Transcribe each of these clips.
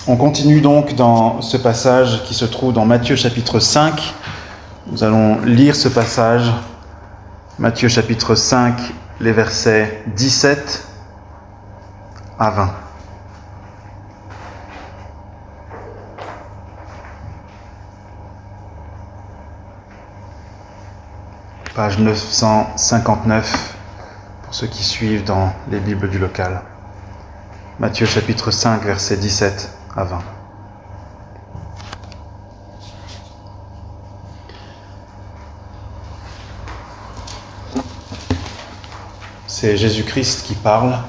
On continue donc dans ce passage qui se trouve dans Matthieu chapitre 5. Nous allons lire ce passage, Matthieu chapitre 5, les versets 17 à 20. Page 959 pour ceux qui suivent dans les Bibles du local. Matthieu chapitre 5, versets 17 à 20. C'est Jésus-Christ qui parle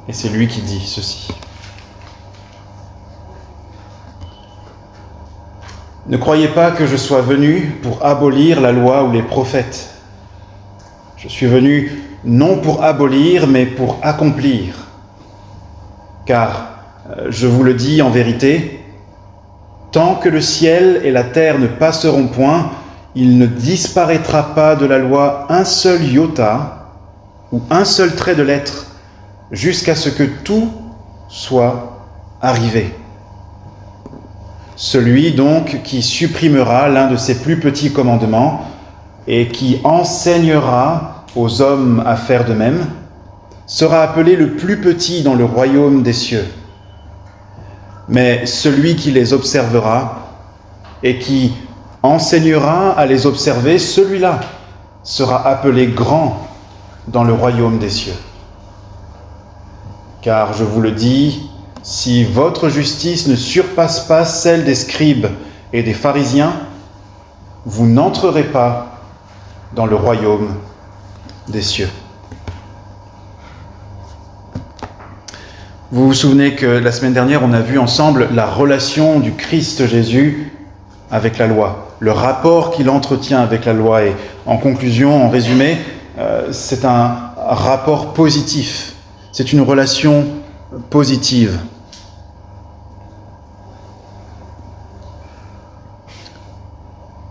et c'est lui qui dit ceci. Ne croyez pas que je sois venu pour abolir la loi ou les prophètes. Je suis venu non pour abolir, mais pour accomplir. Car, je vous le dis en vérité, tant que le ciel et la terre ne passeront point, il ne disparaîtra pas de la loi un seul iota ou un seul trait de lettre, jusqu'à ce que tout soit arrivé. Celui donc qui supprimera l'un de ces plus petits commandements et qui enseignera aux hommes à faire de même, sera appelé le plus petit dans le royaume des cieux. Mais celui qui les observera et qui enseignera à les observer, celui-là sera appelé grand dans le royaume des cieux. Car je vous le dis, si votre justice ne surpasse pas celle des scribes et des pharisiens, vous n'entrerez pas dans le royaume des cieux. Vous vous souvenez que la semaine dernière, on a vu ensemble la relation du Christ Jésus avec la loi, le rapport qu'il entretient avec la loi. Et en conclusion, en résumé, c'est un rapport positif, c'est une relation positive.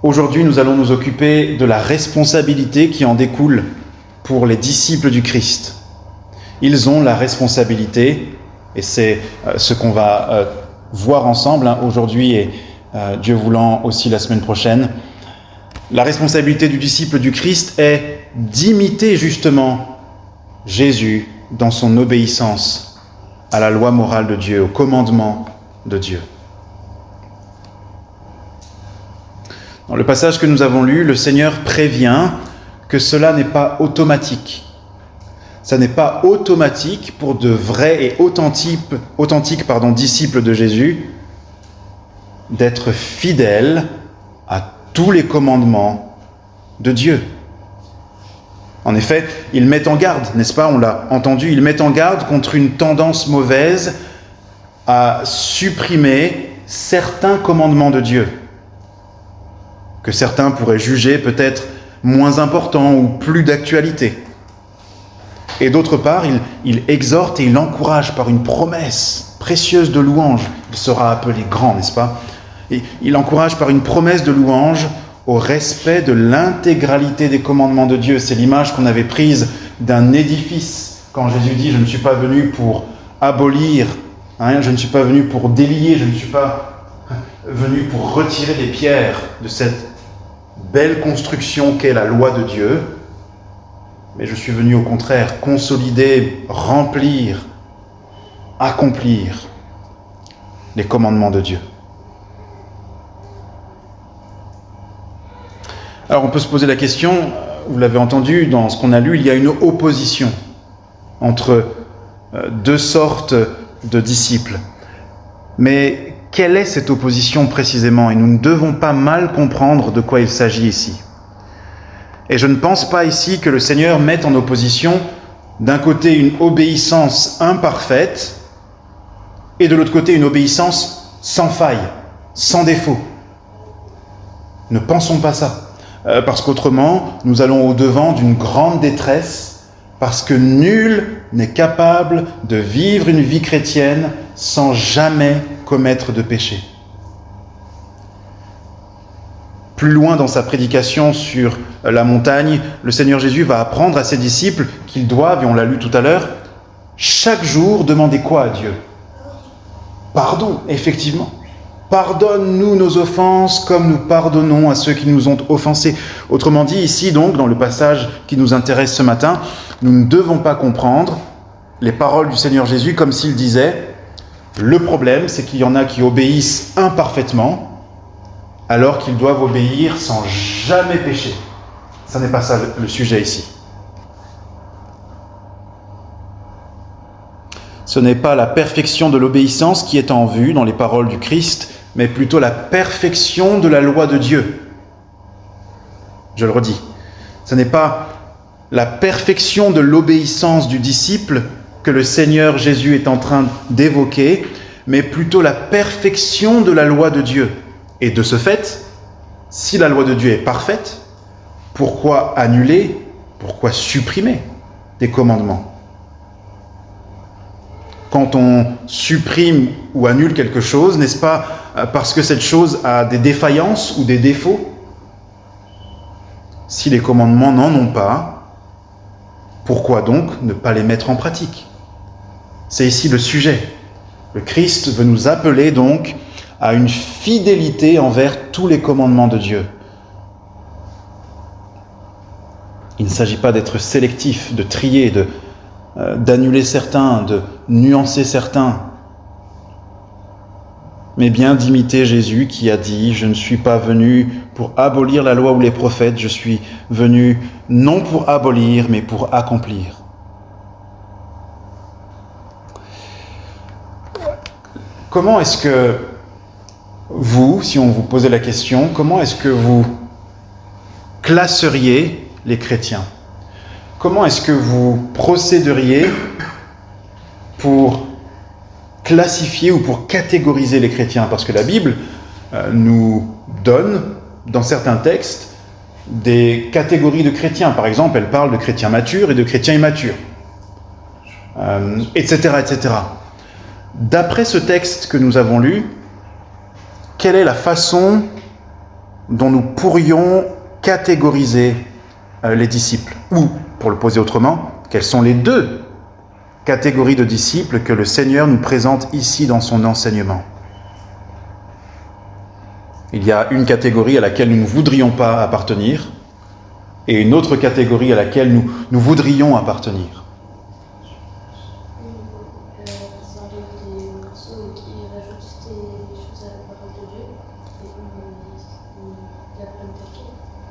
Aujourd'hui, nous allons nous occuper de la responsabilité qui en découle pour les disciples du Christ. Ils ont la responsabilité, et c'est ce qu'on va voir ensemble aujourd'hui et Dieu voulant aussi la semaine prochaine. La responsabilité du disciple du Christ est d'imiter justement Jésus dans son obéissance à la loi morale de Dieu, au commandement de Dieu. Dans le passage que nous avons lu, le Seigneur prévient que cela n'est pas automatique. Ça n'est pas automatique pour de vrais et authentiques disciples de Jésus d'être fidèles à tous les commandements de Dieu. En effet, il met en garde, n'est-ce pas, on l'a entendu, il met en garde contre une tendance mauvaise à supprimer certains commandements de Dieu, que certains pourraient juger peut-être moins importants ou plus d'actualité. Et d'autre part, il exhorte et il encourage par une promesse précieuse de louange. Il sera appelé grand, n'est-ce pas? Et il encourage par une promesse de louange au respect de l'intégralité des commandements de Dieu. C'est l'image qu'on avait prise d'un édifice. Quand Jésus dit « Je ne suis pas venu pour abolir, je ne suis pas venu pour délier, je ne suis pas venu pour retirer les pierres de cette belle construction qu'est la loi de Dieu, mais je suis venu au contraire consolider, remplir, accomplir les commandements de Dieu. » Alors on peut se poser la question, vous l'avez entendu dans ce qu'on a lu, il y a une opposition entre deux sortes de disciples. Mais quelle est cette opposition précisément? Et nous ne devons pas mal comprendre de quoi il s'agit ici. Et je ne pense pas ici que le Seigneur mette en opposition d'un côté une obéissance imparfaite et de l'autre côté une obéissance sans faille, sans défaut. Ne pensons pas ça. Parce qu'autrement, nous allons au-devant d'une grande détresse, parce que nul n'est capable de vivre une vie chrétienne sans jamais commettre de péché. Plus loin dans sa prédication sur la montagne, le Seigneur Jésus va apprendre à ses disciples qu'ils doivent, et on l'a lu tout à l'heure, chaque jour demander quoi à Dieu? pardon, effectivement. Pardonne-nous nos offenses comme nous pardonnons à ceux qui nous ont offensés. Autrement dit, ici donc, dans le passage qui nous intéresse ce matin, nous ne devons pas comprendre les paroles du Seigneur Jésus comme s'il disait « Le problème, c'est qu'il y en a qui obéissent imparfaitement, alors qu'ils doivent obéir sans jamais pécher. » Ce n'est pas ça le sujet ici. Ce n'est pas la perfection de l'obéissance qui est en vue dans les paroles du Christ, mais plutôt la perfection de la loi de Dieu. Je le redis, ce n'est pas la perfection de l'obéissance du disciple que le Seigneur Jésus est en train d'évoquer, mais plutôt la perfection de la loi de Dieu. Et de ce fait, si la loi de Dieu est parfaite, pourquoi annuler, pourquoi supprimer des commandements ? Quand on supprime ou annule quelque chose, n'est-ce pas parce que cette chose a des défaillances ou des défauts ? Si les commandements n'en ont pas, pourquoi donc ne pas les mettre en pratique ? C'est ici le sujet. Le Christ veut nous appeler donc à une fidélité envers tous les commandements de Dieu. Il ne s'agit pas d'être sélectif, de trier, d'annuler certains, de nuancer certains, mais bien d'imiter Jésus qui a dit « Je ne suis pas venu pour abolir la loi ou les prophètes, je suis venu non pour abolir, mais pour accomplir. » Comment est-ce que vous, si on vous posait la question, comment est-ce que vous classeriez les chrétiens ? Comment est-ce que vous procéderiez pour classifier ou pour catégoriser les chrétiens ? Parce que la Bible nous donne, dans certains textes, des catégories de chrétiens. Par exemple, elle parle de chrétiens matures et de chrétiens immatures, etc., etc. D'après ce texte que nous avons lu, quelle est la façon dont nous pourrions catégoriser les disciples ? Ou, pour le poser autrement, quelles sont les deux catégories de disciples que le Seigneur nous présente ici dans son enseignement ? Il y a une catégorie à laquelle nous ne voudrions pas appartenir et une autre catégorie à laquelle nous voudrions appartenir.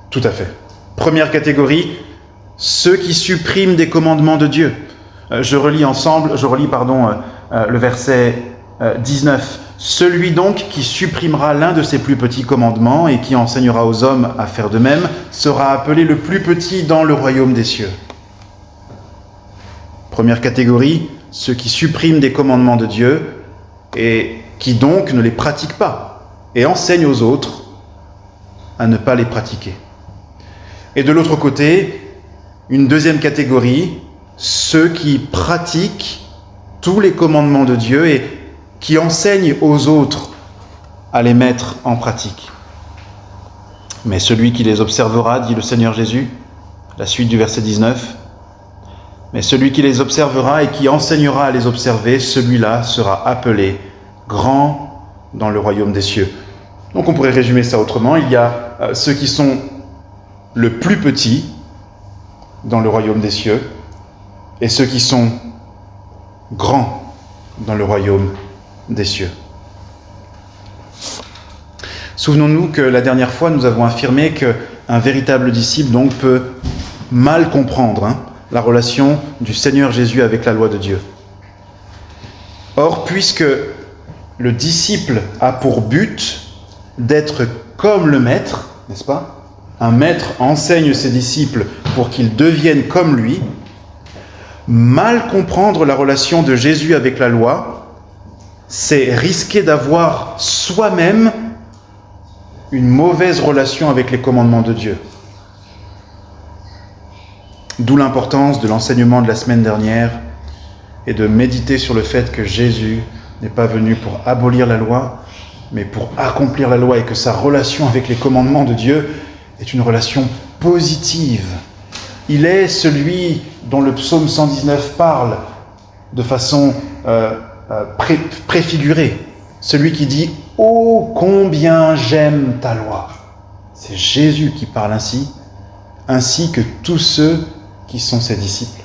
Tout à fait. Première catégorie, ceux qui suppriment des commandements de Dieu. Je relis le verset 19. Celui donc qui supprimera l'un de ses plus petits commandements et qui enseignera aux hommes à faire de même sera appelé le plus petit dans le royaume des cieux. Première catégorie, ceux qui suppriment des commandements de Dieu et qui donc ne les pratiquent pas et enseignent aux autres à ne pas les pratiquer. Et de l'autre côté, une deuxième catégorie, ceux qui pratiquent tous les commandements de Dieu et qui enseignent aux autres à les mettre en pratique. Mais celui qui les observera, dit le Seigneur Jésus, la suite du verset 19, mais celui qui les observera et qui enseignera à les observer, celui-là sera appelé grand dans le royaume des cieux. Donc on pourrait résumer ça autrement. Il y a ceux qui sont le plus petits dans le royaume des cieux et ceux qui sont grands dans le royaume des cieux. Souvenons-nous que la dernière fois, nous avons affirmé qu'un véritable disciple donc peut mal comprendre la relation du Seigneur Jésus avec la loi de Dieu. Or, puisque le disciple a pour but d'être comme le maître, n'est-ce pas ? Un maître enseigne ses disciples pour qu'ils deviennent comme lui. Mal comprendre la relation de Jésus avec la loi, c'est risquer d'avoir soi-même une mauvaise relation avec les commandements de Dieu. D'où l'importance de l'enseignement de la semaine dernière et de méditer sur le fait que Jésus n'est pas venu pour abolir la loi, mais pour accomplir la loi et que sa relation avec les commandements de Dieu est une relation positive. Il est celui dont le psaume 119 parle de façon préfigurée. celui qui dit « Oh, combien j'aime ta loi !» C'est Jésus qui parle ainsi que tous ceux qui sont ses disciples.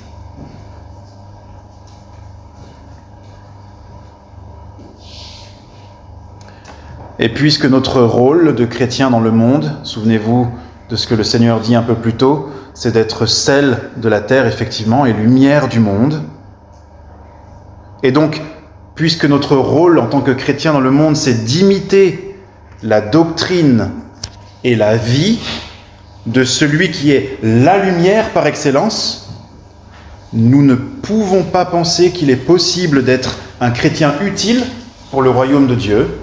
Et puisque notre rôle de chrétien dans le monde, souvenez-vous de ce que le Seigneur dit un peu plus tôt, c'est d'être sel de la terre, effectivement, et lumière du monde. Et donc, puisque notre rôle en tant que chrétien dans le monde, c'est d'imiter la doctrine et la vie de celui qui est la lumière par excellence, nous ne pouvons pas penser qu'il est possible d'être un chrétien utile pour le royaume de Dieu,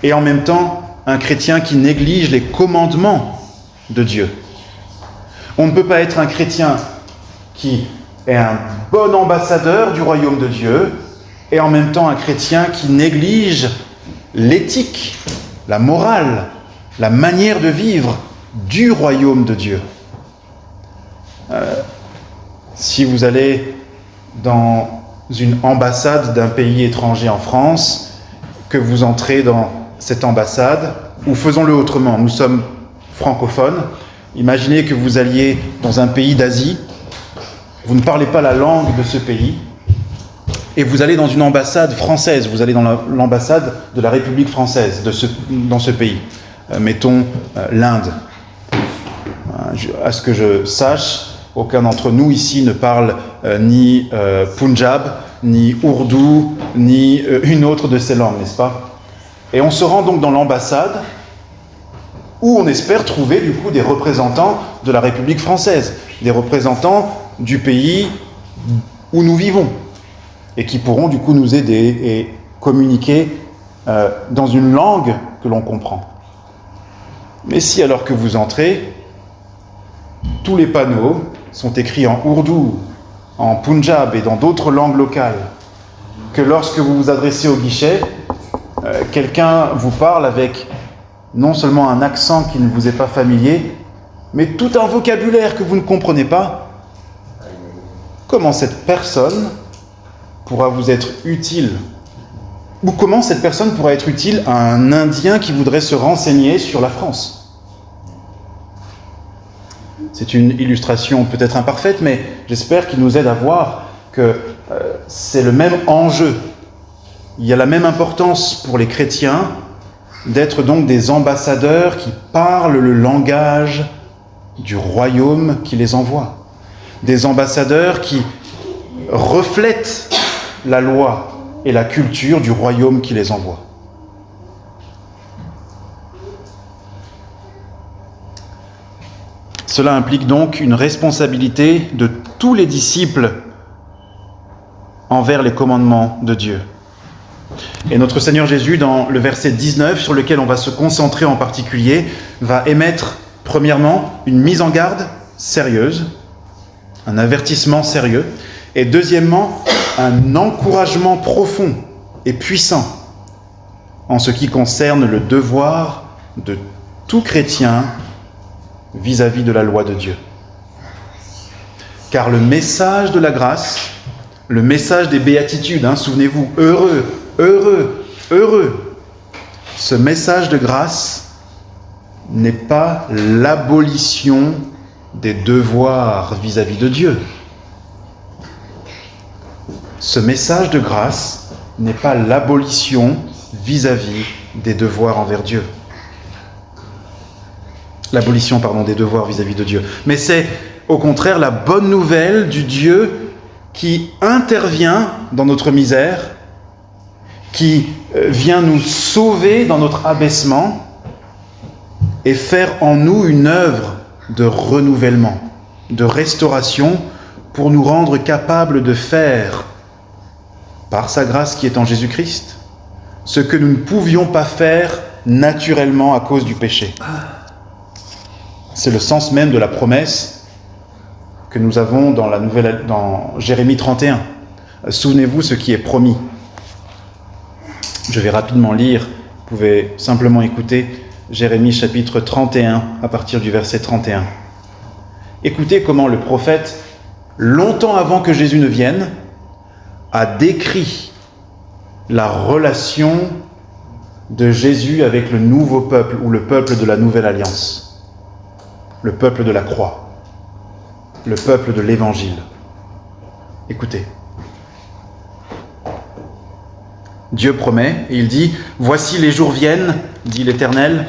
et en même temps un chrétien qui néglige les commandements de Dieu. On ne peut pas être un chrétien qui est un bon ambassadeur du royaume de Dieu et en même temps un chrétien qui néglige l'éthique, la morale, la manière de vivre du royaume de Dieu. Si vous allez dans une ambassade d'un pays étranger en France, que vous entrez dans cette ambassade, ou faisons-le autrement, nous sommes francophones, imaginez que vous alliez dans un pays d'Asie, vous ne parlez pas la langue de ce pays, et vous allez dans une ambassade française, vous allez dans l'ambassade de la République française dans ce pays, mettons l'Inde. À ce que je sache, aucun d'entre nous ici ne parle ni Punjab, ni Ourdou, ni une autre de ces langues, n'est-ce pas? Et on se rend donc dans l'ambassade où on espère trouver du coup des représentants de la République française, des représentants du pays où nous vivons, et qui pourront du coup nous aider et communiquer dans une langue que l'on comprend. Mais si alors que vous entrez, tous les panneaux sont écrits en ourdou, en punjab et dans d'autres langues locales, que lorsque vous vous adressez au guichet, quelqu'un vous parle avec non seulement un accent qui ne vous est pas familier, mais tout un vocabulaire que vous ne comprenez pas, comment cette personne pourra vous être utile? Ou comment cette personne pourra être utile à un Indien qui voudrait se renseigner sur la France? C'est une illustration peut-être imparfaite, mais j'espère qu'il nous aide à voir que c'est le même enjeu. Il y a la même importance pour les chrétiens d'être donc des ambassadeurs qui parlent le langage du royaume qui les envoie. Des ambassadeurs qui reflètent la loi et la culture du royaume qui les envoie. Cela implique donc une responsabilité de tous les disciples envers les commandements de Dieu. Et notre Seigneur Jésus, dans le verset 19, sur lequel on va se concentrer en particulier, va émettre, premièrement, une mise en garde sérieuse, un avertissement sérieux, et deuxièmement, un encouragement profond et puissant en ce qui concerne le devoir de tout chrétien vis-à-vis de la loi de Dieu. Car le message de la grâce, le message des béatitudes, souvenez-vous, heureux, heureux, heureux, ce message de grâce n'est pas l'abolition des devoirs vis-à-vis de Dieu. Ce message de grâce n'est pas l'abolition vis-à-vis des devoirs envers Dieu. L'abolition, des devoirs vis-à-vis de Dieu. Mais c'est, au contraire, la bonne nouvelle du Dieu qui intervient dans notre misère, qui vient nous sauver dans notre abaissement et faire en nous une œuvre de renouvellement, de restauration, pour nous rendre capables de faire, par sa grâce qui est en Jésus-Christ, ce que nous ne pouvions pas faire naturellement à cause du péché. C'est le sens même de la promesse que nous avons dans Jérémie 31. Souvenez-vous ce qui est promis. Je vais rapidement lire, vous pouvez simplement écouter Jérémie chapitre 31 à partir du verset 31. Écoutez comment le prophète, longtemps avant que Jésus ne vienne, a décrit la relation de Jésus avec le nouveau peuple ou le peuple de la nouvelle alliance, le peuple de la croix, le peuple de l'évangile. Écoutez. Dieu promet, et il dit « Voici les jours viennent, dit l'Éternel,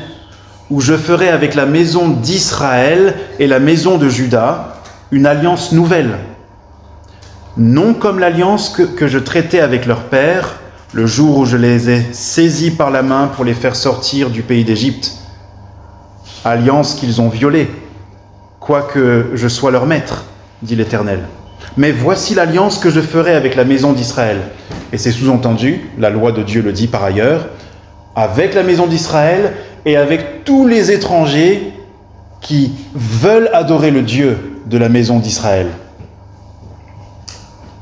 où je ferai avec la maison d'Israël et la maison de Juda une alliance nouvelle, non comme l'alliance que je traitais avec leur père, le jour où je les ai saisis par la main pour les faire sortir du pays d'Égypte, alliance qu'ils ont violée, quoique je sois leur maître, dit l'Éternel. Mais voici l'alliance que je ferai avec la maison d'Israël. » Et c'est sous-entendu, la loi de Dieu le dit par ailleurs, avec la maison d'Israël et avec tous les étrangers qui veulent adorer le Dieu de la maison d'Israël.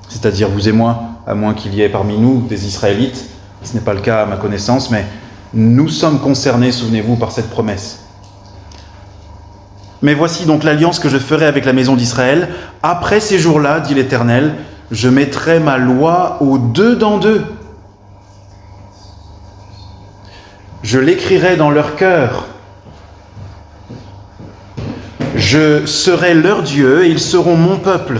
C'est-à-dire vous et moi, à moins qu'il y ait parmi nous des Israélites, ce n'est pas le cas à ma connaissance, mais nous sommes concernés, souvenez-vous, par cette promesse. Mais voici donc l'alliance que je ferai avec la maison d'Israël. Après ces jours-là, dit l'Éternel, je mettrai ma loi au-dedans d'eux. Je l'écrirai dans leur cœur. Je serai leur Dieu et ils seront mon peuple.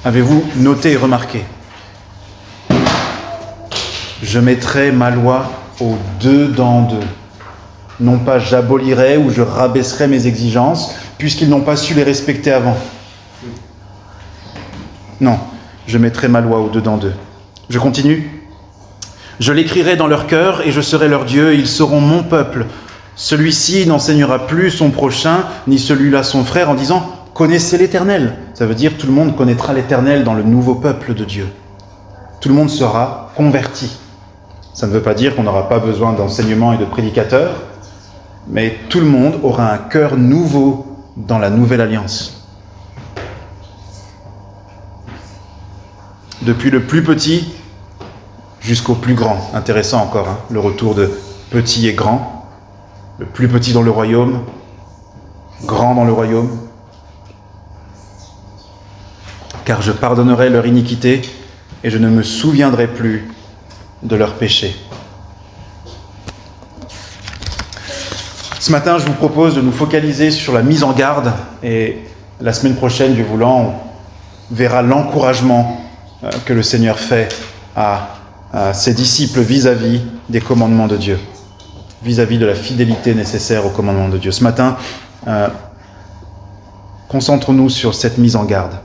Avez-vous noté et remarqué? Je mettrai ma loi au-dedans d'eux. Non pas j'abolirai ou je rabaisserai mes exigences, puisqu'ils n'ont pas su les respecter avant. Non, je mettrai ma loi au-dedans d'eux. Je continue. Je l'écrirai dans leur cœur et je serai leur Dieu et ils seront mon peuple. Celui-ci n'enseignera plus son prochain, ni celui-là son frère, en disant « Connaissez l'Éternel ». Ça veut dire tout le monde connaîtra l'Éternel dans le nouveau peuple de Dieu. Tout le monde sera converti. Ça ne veut pas dire qu'on n'aura pas besoin d'enseignement et de prédicateurs, mais tout le monde aura un cœur nouveau dans la nouvelle alliance. Depuis le plus petit jusqu'au plus grand. Intéressant encore, hein, le retour de petit et grand. Le plus petit dans le royaume, grand dans le royaume. Car je pardonnerai leur iniquité et je ne me souviendrai plus de leurs péchés. Ce matin, je vous propose de nous focaliser sur la mise en garde et la semaine prochaine, Dieu voulant, on verra l'encouragement que le Seigneur fait à ses disciples vis-à-vis des commandements de Dieu, vis-à-vis de la fidélité nécessaire aux commandements de Dieu. Ce matin, concentrons-nous sur cette mise en garde.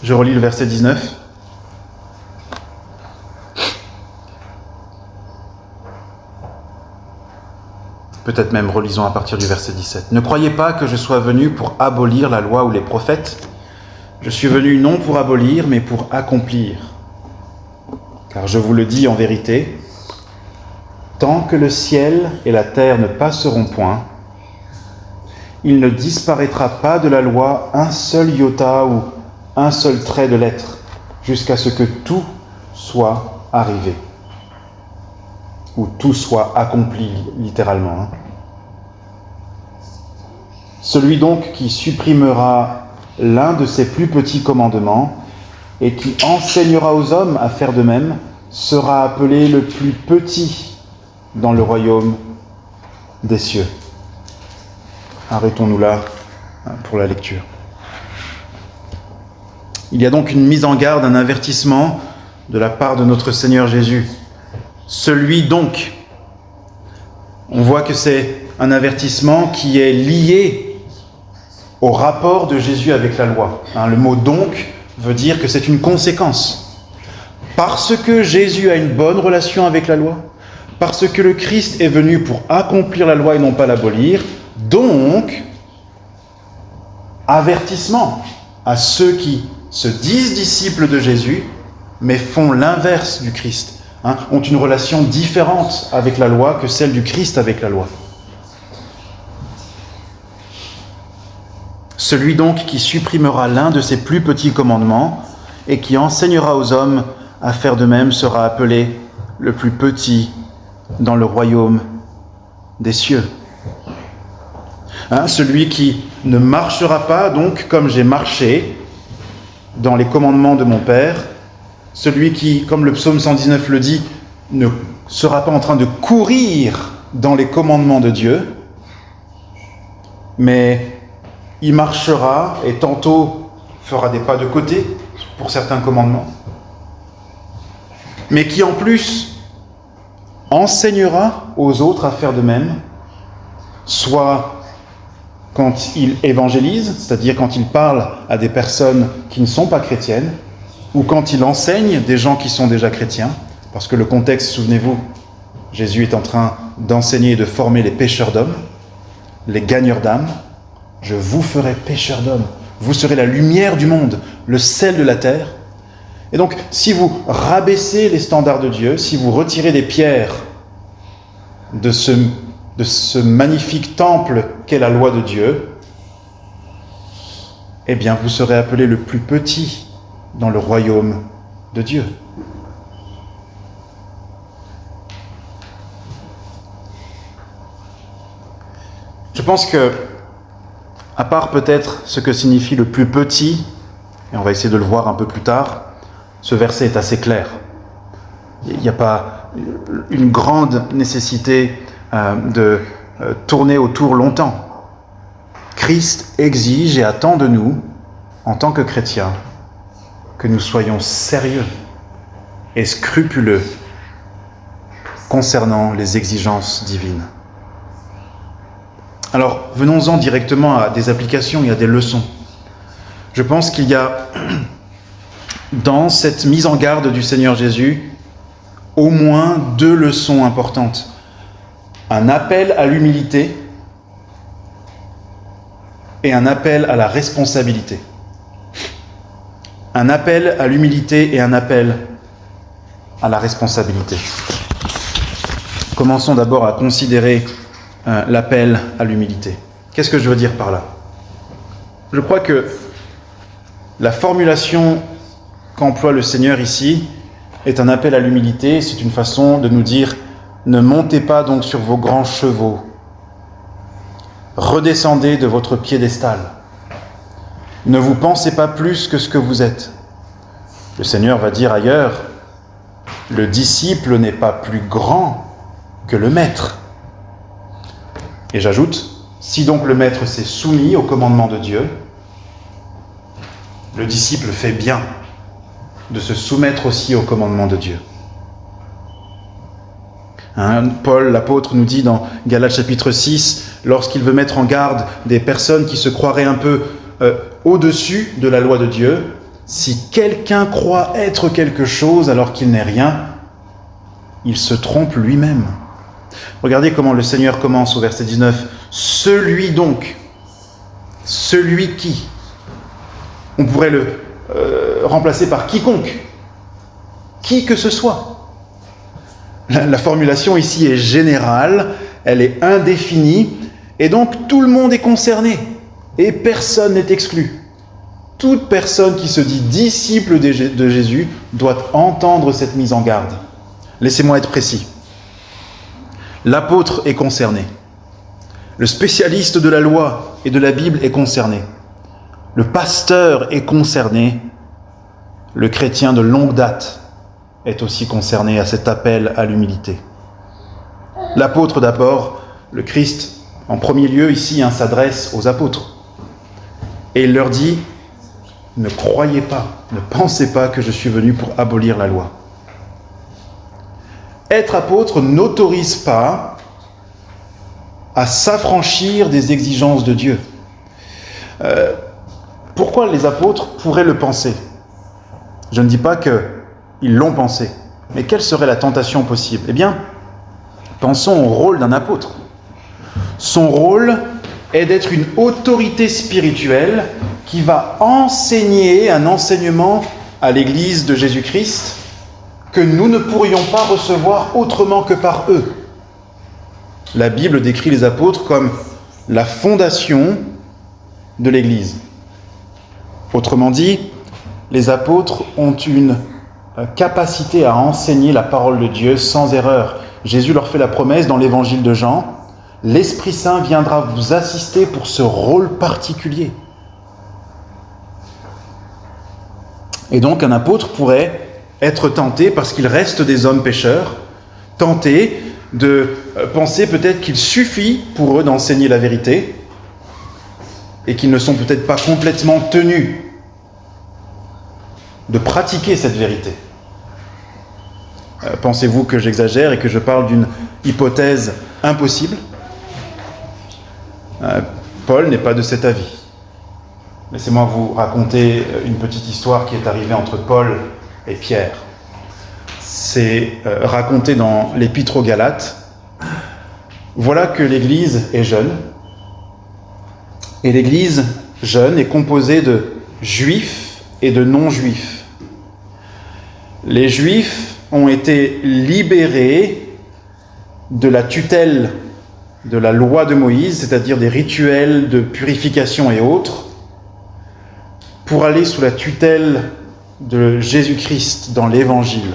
Je relis le verset 19. Peut-être même relisons à partir du verset 17. « Ne croyez pas que je sois venu pour abolir la loi ou les prophètes. Je suis venu non pour abolir, mais pour accomplir. Car je vous le dis en vérité, tant que le ciel et la terre ne passeront point, il ne disparaîtra pas de la loi un seul iota ou un seul trait de lettre, jusqu'à ce que tout soit arrivé. » Ou tout soit accompli, littéralement. Hein. Celui donc qui supprimera l'un de ses plus petits commandements et qui enseignera aux hommes à faire de même, sera appelé le plus petit dans le royaume des cieux. Arrêtons-nous là pour la lecture. Il y a donc une mise en garde, un avertissement de la part de notre Seigneur Jésus. Celui donc, on voit que c'est un avertissement qui est lié au rapport de Jésus avec la loi. Le mot « donc » veut dire que c'est une conséquence. Parce que Jésus a une bonne relation avec la loi, parce que le Christ est venu pour accomplir la loi et non pas l'abolir, donc, avertissement à ceux qui se disent disciples de Jésus, mais font l'inverse du Christ. Ont une relation différente avec la loi que celle du Christ avec la loi. Celui donc qui supprimera l'un de ses plus petits commandements et qui enseignera aux hommes à faire de même sera appelé le plus petit dans le royaume des cieux. Celui qui ne marchera pas donc comme j'ai marché dans les commandements de mon Père, celui qui, comme le psaume 119 le dit, ne sera pas en train de courir dans les commandements de Dieu, mais il marchera et tantôt fera des pas de côté pour certains commandements, mais qui en plus enseignera aux autres à faire de même, soit quand il évangélise, c'est-à-dire quand il parle à des personnes qui ne sont pas chrétiennes, ou quand il enseigne des gens qui sont déjà chrétiens, parce que le contexte, souvenez-vous, Jésus est en train d'enseigner et de former les pêcheurs d'hommes, les gagneurs d'âmes. Je vous ferai pêcheurs d'hommes, vous serez la lumière du monde, le sel de la terre. Et donc, si vous rabaissez les standards de Dieu, si vous retirez des pierres de ce magnifique temple qu'est la loi de Dieu, eh bien, vous serez appelé le plus petit dans le royaume de Dieu. Je pense que, à part peut-être ce que signifie le plus petit, et on va essayer de le voir un peu plus tard, ce verset est assez clair. Il n'y a pas une grande nécessité de tourner autour longtemps. Christ exige et attend de nous, en tant que chrétiens, que nous soyons sérieux et scrupuleux concernant les exigences divines. Alors, venons-en directement à des applications et à des leçons. Je pense qu'il y a, dans cette mise en garde du Seigneur Jésus, au moins 2 leçons importantes. Un appel à l'humilité et un appel à la responsabilité. Un appel à l'humilité et un appel à la responsabilité. Commençons d'abord à considérer l'appel à l'humilité. Qu'est-ce que je veux dire par là ? Je crois que la formulation qu'emploie le Seigneur ici est un appel à l'humilité. C'est une façon de nous dire « Ne montez pas donc sur vos grands chevaux. Redescendez de votre piédestal. Ne vous pensez pas plus que ce que vous êtes. » Le Seigneur va dire ailleurs « Le disciple n'est pas plus grand que le maître. » Et j'ajoute, si donc le maître s'est soumis au commandement de Dieu, le disciple fait bien de se soumettre aussi au commandement de Dieu. Paul, l'apôtre, nous dit dans Galates chapitre 6, lorsqu'il veut mettre en garde des personnes qui se croiraient un peu au-dessus de la loi de Dieu, si quelqu'un croit être quelque chose alors qu'il n'est rien, il se trompe lui-même. Regardez comment le Seigneur commence au verset 19. Celui donc, celui qui, on pourrait le remplacer par quiconque, qui que ce soit. La formulation ici est générale, elle est indéfinie, et donc tout le monde est concerné, et personne n'est exclu. Toute personne qui se dit disciple de Jésus doit entendre cette mise en garde. Laissez-moi être précis. L'apôtre est concerné. Le spécialiste de la loi et de la Bible est concerné. Le pasteur est concerné. Le chrétien de longue date est aussi concerné à cet appel à l'humilité. L'apôtre d'abord, le Christ, en premier lieu ici, s'adresse aux apôtres. Et il leur dit, ne croyez pas, ne pensez pas que je suis venu pour abolir la loi. Être apôtre n'autorise pas à s'affranchir des exigences de Dieu. Pourquoi les apôtres pourraient le penser ? Je ne dis pas qu'ils l'ont pensé, mais quelle serait la tentation possible ? Eh bien, pensons au rôle d'un apôtre. Son rôle est d'être une autorité spirituelle qui va enseigner un enseignement à l'Église de Jésus-Christ que nous ne pourrions pas recevoir autrement que par eux. La Bible décrit les apôtres comme la fondation de l'Église. Autrement dit, les apôtres ont une capacité à enseigner la parole de Dieu sans erreur. Jésus leur fait la promesse dans l'évangile de Jean, l'Esprit Saint viendra vous assister pour ce rôle particulier. Et donc un apôtre pourrait être tenté, parce qu'il reste des hommes pécheurs, tentés de penser peut-être qu'il suffit pour eux d'enseigner la vérité et qu'ils ne sont peut-être pas complètement tenus de pratiquer cette vérité. Pensez-vous que j'exagère et que je parle d'une hypothèse impossible ? Paul n'est pas de cet avis. Laissez-moi vous raconter une petite histoire qui est arrivée entre Paul et Pierre. C'est raconté dans l'Épître aux Galates. Voilà que l'Église est jeune. Et l'Église jeune est composée de juifs et de non-juifs. Les juifs ont été libérés de la tutelle de la loi de Moïse, c'est-à-dire des rituels de purification et autres, pour aller sous la tutelle de Jésus-Christ dans l'Évangile.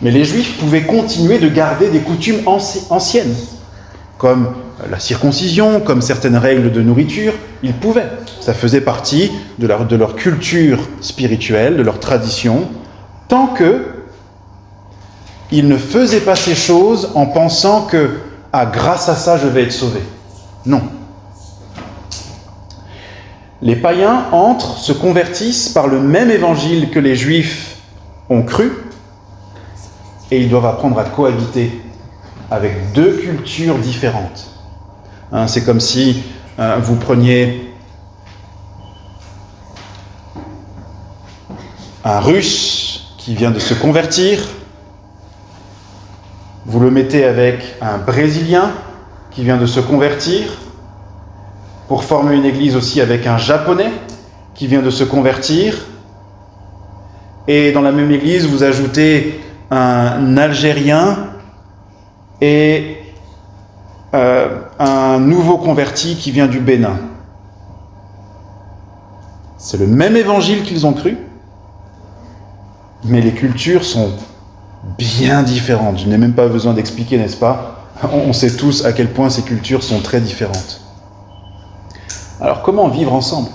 Mais les Juifs pouvaient continuer de garder des coutumes anciennes, comme la circoncision, comme certaines règles de nourriture. Ils pouvaient. Ça faisait partie de leur culture spirituelle, de leur tradition, tant que ils ne faisaient pas ces choses en pensant que grâce à ça, je vais être sauvé. Non. Les païens entrent, se convertissent par le même évangile que les Juifs ont cru, et ils doivent apprendre à cohabiter avec deux cultures différentes. C'est comme si vous preniez un Russe qui vient de se convertir, vous le mettez avec un Brésilien qui vient de se convertir, pour former une église aussi avec un Japonais qui vient de se convertir, et dans la même église, vous ajoutez un Algérien et un nouveau converti qui vient du Bénin. C'est le même évangile qu'ils ont cru, mais les cultures sont bien différentes. Je n'ai même pas besoin d'expliquer, n'est-ce pas ? On sait tous à quel point ces cultures sont très différentes. Alors comment vivre ensemble ?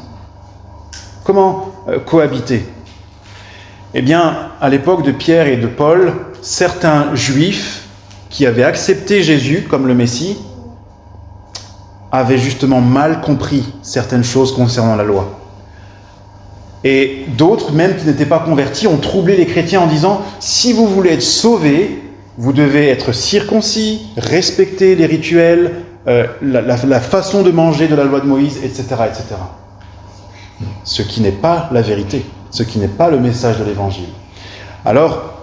Comment cohabiter ? Eh bien, à l'époque de Pierre et de Paul, certains Juifs qui avaient accepté Jésus comme le Messie avaient justement mal compris certaines choses concernant la loi. Et d'autres, même qui n'étaient pas convertis, ont troublé les chrétiens en disant « Si vous voulez être sauvés, vous devez être circoncis, respecter les rituels, la façon de manger de la loi de Moïse, etc. etc. » Ce qui n'est pas la vérité, ce qui n'est pas le message de l'Évangile. Alors,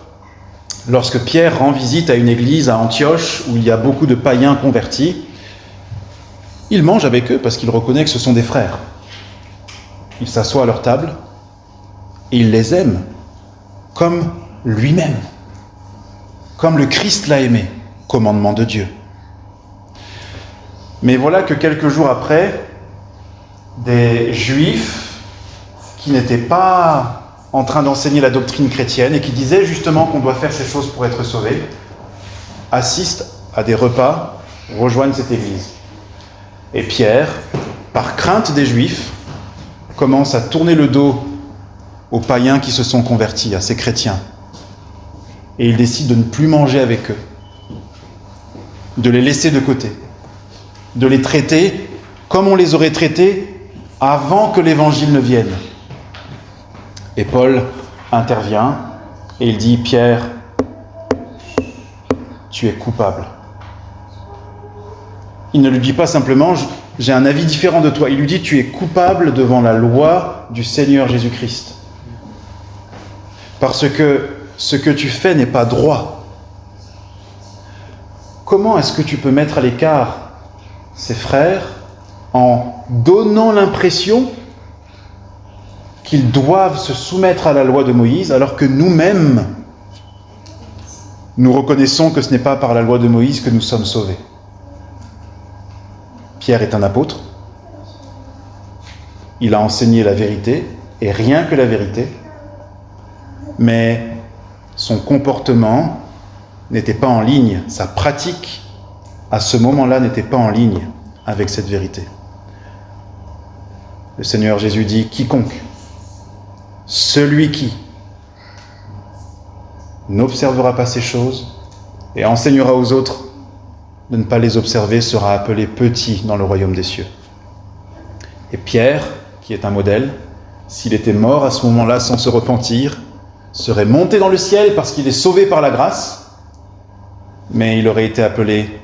lorsque Pierre rend visite à une église à Antioche, où il y a beaucoup de païens convertis, il mange avec eux parce qu'il reconnaît que ce sont des frères. Il s'assoit à leur table et il les aime comme lui-même, comme le Christ l'a aimé, commandement de Dieu. Mais voilà que quelques jours après, des Juifs qui n'étaient pas en train d'enseigner la doctrine chrétienne et qui disaient justement qu'on doit faire ces choses pour être sauvé, assistent à des repas, rejoignent cette église. Et Pierre, par crainte des Juifs, commence à tourner le dos aux païens qui se sont convertis, à ces chrétiens. Et il décide de ne plus manger avec eux, de les laisser de côté, de les traiter comme on les aurait traités avant que l'Évangile ne vienne. Et Paul intervient et il dit « Pierre, tu es coupable. » Il ne lui dit pas simplement « j'ai un avis différent de toi ». Il lui dit « tu es coupable devant la loi du Seigneur Jésus-Christ. Parce que ce que tu fais n'est pas droit. Comment est-ce que tu peux mettre à l'écart ces frères en donnant l'impression qu'ils doivent se soumettre à la loi de Moïse, alors que nous-mêmes, nous reconnaissons que ce n'est pas par la loi de Moïse que nous sommes sauvés. Pierre est un apôtre. Il a enseigné la vérité, et rien que la vérité, mais son comportement n'était pas en ligne, sa pratique, à ce moment-là, n'était pas en ligne avec cette vérité. Le Seigneur Jésus dit « Quiconque, celui qui n'observera pas ces choses, et enseignera aux autres de ne pas les observer sera appelé petit dans le royaume des cieux. Et Pierre, qui est un modèle, s'il était mort à ce moment-là sans se repentir, serait monté dans le ciel parce qu'il est sauvé par la grâce, mais il aurait été appelé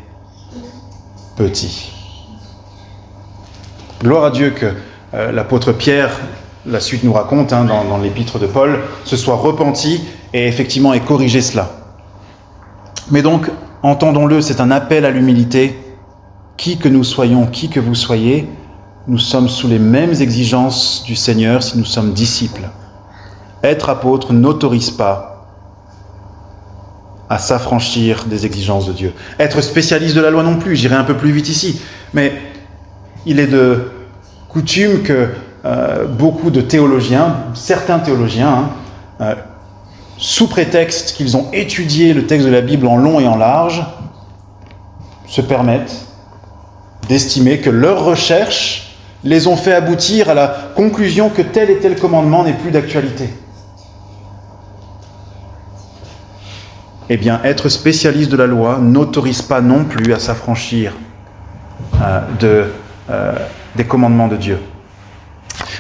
petit. Gloire à Dieu que l'apôtre Pierre, la suite nous raconte dans l'épître de Paul, se soit repenti et effectivement ait corrigé cela. Mais donc, entendons-le, c'est un appel à l'humilité. Qui que nous soyons, qui que vous soyez, nous sommes sous les mêmes exigences du Seigneur si nous sommes disciples. Être apôtre n'autorise pas à s'affranchir des exigences de Dieu. Être spécialiste de la loi non plus, j'irai un peu plus vite ici. Mais il est de coutume que beaucoup de théologiens, certains théologiens, sous prétexte qu'ils ont étudié le texte de la Bible en long et en large, se permettent d'estimer que leurs recherches les ont fait aboutir à la conclusion que tel et tel commandement n'est plus d'actualité. Eh bien, être spécialiste de la loi n'autorise pas non plus à s'affranchir des commandements de Dieu.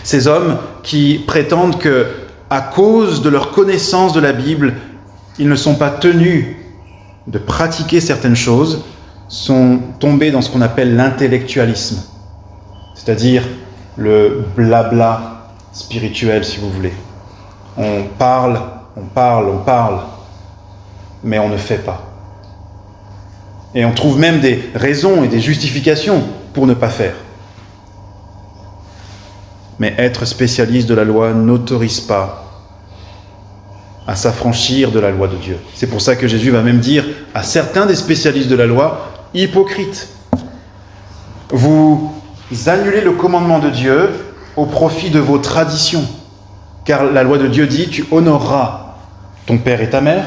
Ces hommes qui prétendent que, à cause de leur connaissance de la Bible, ils ne sont pas tenus de pratiquer certaines choses, sont tombés dans ce qu'on appelle l'intellectualisme, c'est-à-dire le blabla spirituel, si vous voulez. On parle, mais on ne fait pas. Et on trouve même des raisons et des justifications pour ne pas faire. Mais être spécialiste de la loi n'autorise pas à s'affranchir de la loi de Dieu. C'est pour ça que Jésus va même dire à certains des spécialistes de la loi, hypocrites, vous annulez le commandement de Dieu au profit de vos traditions. Car la loi de Dieu dit, tu honoreras ton père et ta mère.